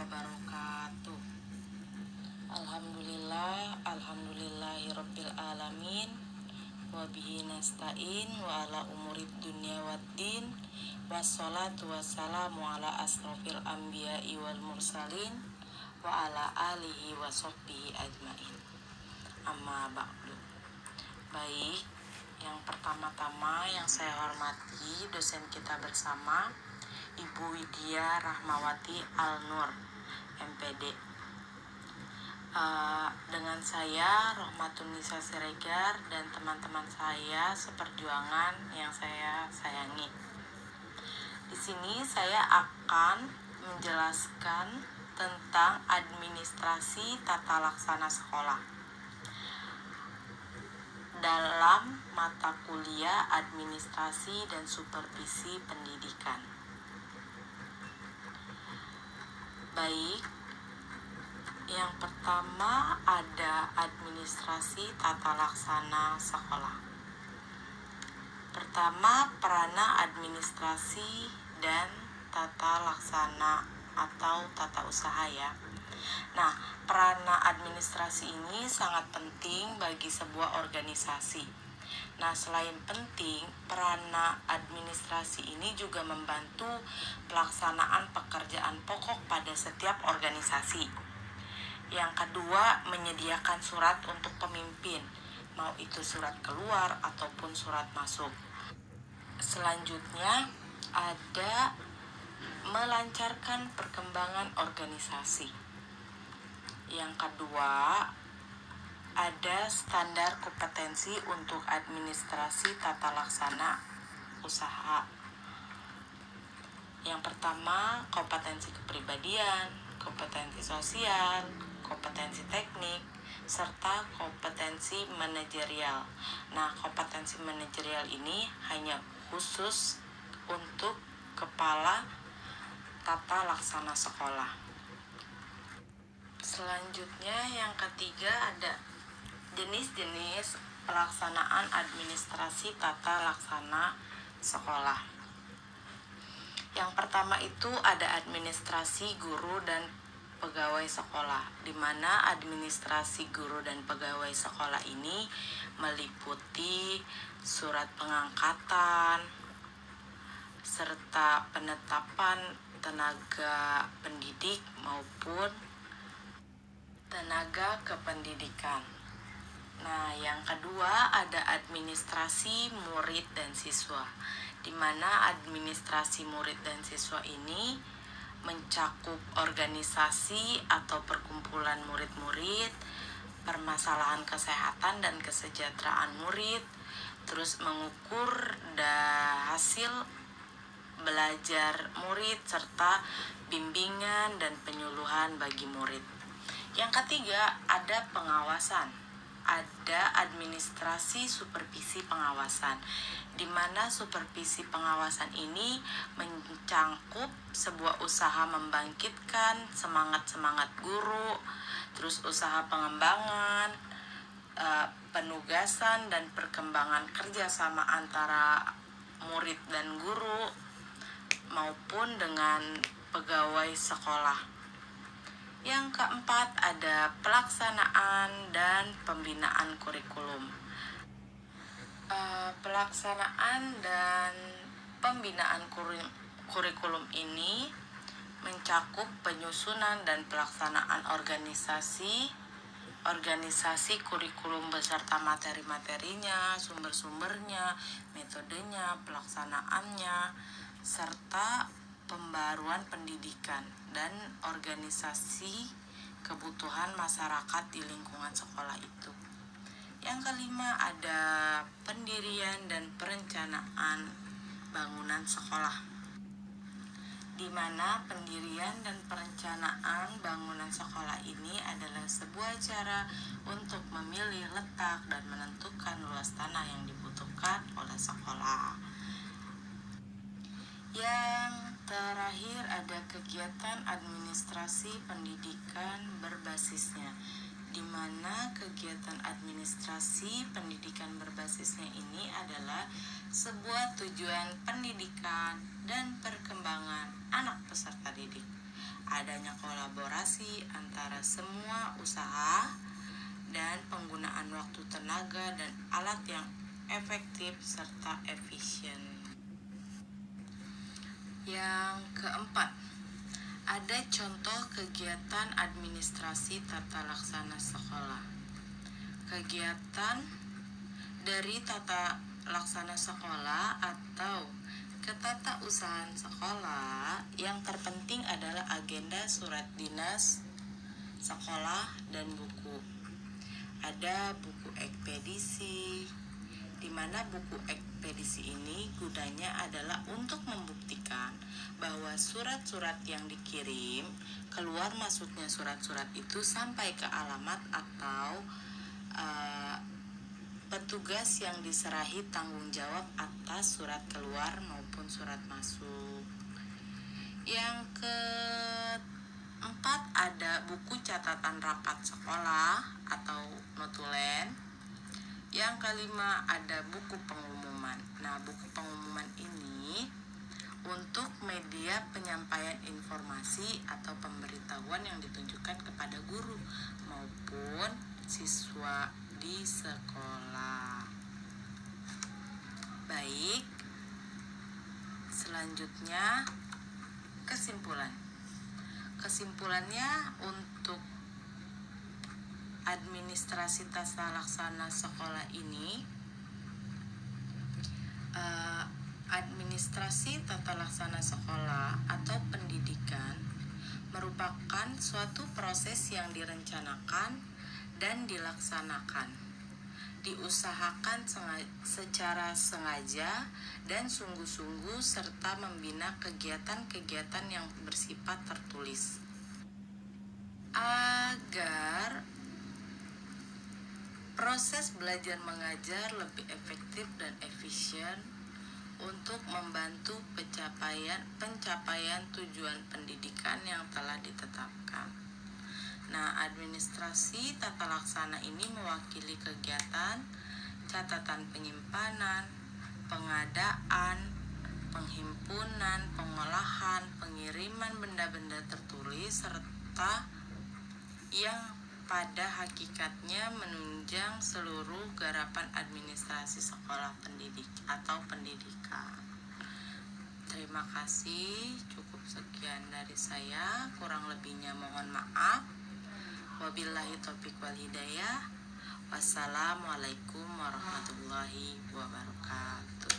wabarakatuh. Alhamdulillahirabbil alamin. Wa bihi nasta'in wa ala umurid dunya waddin. Wassalatu wassalamu ala asrofil anbiya'i wal mursalin wa ala alihi wa sahbihi ajmain. Amma ba'du. Baik, yang pertama-tama yang saya hormati dosen kita bersama Ibu Widya Rahmawati Al-Nur, MPD. Dengan saya Rohmatun-Nisa Siregar dan teman-teman saya seperjuangan yang saya sayangi. Di sini saya akan menjelaskan tentang administrasi tata laksana sekolah dalam mata kuliah administrasi dan supervisi pendidikan. Baik, yang pertama ada administrasi tata laksana sekolah. Pertama, perana administrasi dan tata laksana atau tata usaha ya. Nah, perana administrasi ini sangat penting bagi sebuah organisasi. Nah, selain penting, perana administrasi ini juga membantu pelaksanaan pekerjaan pokok pada setiap organisasi. Yang kedua, menyediakan surat untuk pemimpin, mau itu surat keluar ataupun surat masuk. Selanjutnya, ada melancarkan perkembangan organisasi. Yang kedua, ada standar kompetensi untuk administrasi tata laksana usaha. Yang pertama, kompetensi kepribadian, kompetensi sosial, kompetensi teknik, serta kompetensi manajerial. Nah, kompetensi manajerial ini hanya khusus untuk kepala tata laksana sekolah. Selanjutnya yang ketiga ada jenis-jenis pelaksanaan administrasi tata laksana sekolah. Yang pertama itu ada administrasi guru dan pegawai sekolah, di mana administrasi guru dan pegawai sekolah ini meliputi surat pengangkatan serta penetapan tenaga pendidik maupun tenaga kependidikan. Nah, yang kedua ada administrasi murid dan siswa, di mana administrasi murid dan siswa ini mencakup organisasi atau perkumpulan murid-murid, permasalahan kesehatan dan kesejahteraan murid, terus mengukur hasil belajar murid serta bimbingan dan penyuluhan bagi murid. Yang ketiga ada pengawasan. Ada administrasi supervisi pengawasan, di mana supervisi pengawasan ini mencangkup sebuah usaha membangkitkan semangat guru, terus usaha pengembangan, penugasan dan perkembangan kerjasama antara murid dan guru maupun dengan pegawai sekolah. Yang keempat ada pelaksanaan dan pembinaan kurikulum. Pelaksanaan dan pembinaan kurikulum ini mencakup penyusunan dan pelaksanaan organisasi kurikulum beserta materi-materinya, sumber-sumbernya, metodenya, pelaksanaannya, serta pembaruan pendidikan dan organisasi kebutuhan masyarakat di lingkungan sekolah itu. Yang kelima ada pendirian dan perencanaan bangunan sekolah, di mana pendirian dan perencanaan bangunan sekolah ini adalah sebuah cara untuk memilih letak dan menentukan luas tanah yang dibutuhkan oleh sekolah. Yang terakhir ada kegiatan administrasi pendidikan berbasisnya, di mana kegiatan administrasi pendidikan berbasisnya ini adalah sebuah tujuan pendidikan dan perkembangan anak peserta didik. Adanya kolaborasi antara semua usaha dan penggunaan waktu, tenaga, dan alat yang efektif serta efisien. Yang keempat, ada contoh kegiatan administrasi tata laksana sekolah. Kegiatan dari tata laksana sekolah atau ketatausahaan sekolah yang terpenting adalah agenda, surat dinas sekolah, dan buku. Ada buku ekspedisi, di mana buku ekspedisi ini gunanya adalah untuk membuktikan bahwa surat-surat yang dikirim, keluar masuknya surat-surat itu sampai ke alamat atau petugas yang diserahi tanggung jawab atas surat keluar maupun surat masuk. Yang keempat, ada buku catatan rapat sekolah atau notulen. Yang kelima, ada buku pengumuman. Nah, buku pengumuman ini untuk media penyampaian informasi atau pemberitahuan yang ditunjukkan kepada guru maupun siswa di sekolah. Baik, selanjutnya kesimpulannya untuk administrasi tata laksana sekolah ini, administrasi tata laksana sekolah atau pendidikan merupakan suatu proses yang direncanakan dan dilaksanakan, diusahakan secara sengaja dan sungguh-sungguh, serta membina kegiatan-kegiatan yang bersifat tertulis agar proses belajar mengajar lebih efektif dan efisien untuk membantu pencapaian tujuan pendidikan yang telah ditetapkan. Nah, administrasi tata laksana ini mewakili kegiatan catatan penyimpanan, pengadaan, penghimpunan, pengolahan, pengiriman benda-benda tertulis, serta yang pada hakikatnya menunjang seluruh garapan administrasi sekolah pendidikan. Terima kasih, cukup sekian dari saya, kurang lebihnya mohon maaf. Wabillahi taufiq wal hidayah. Wassalamualaikum warahmatullahi wabarakatuh.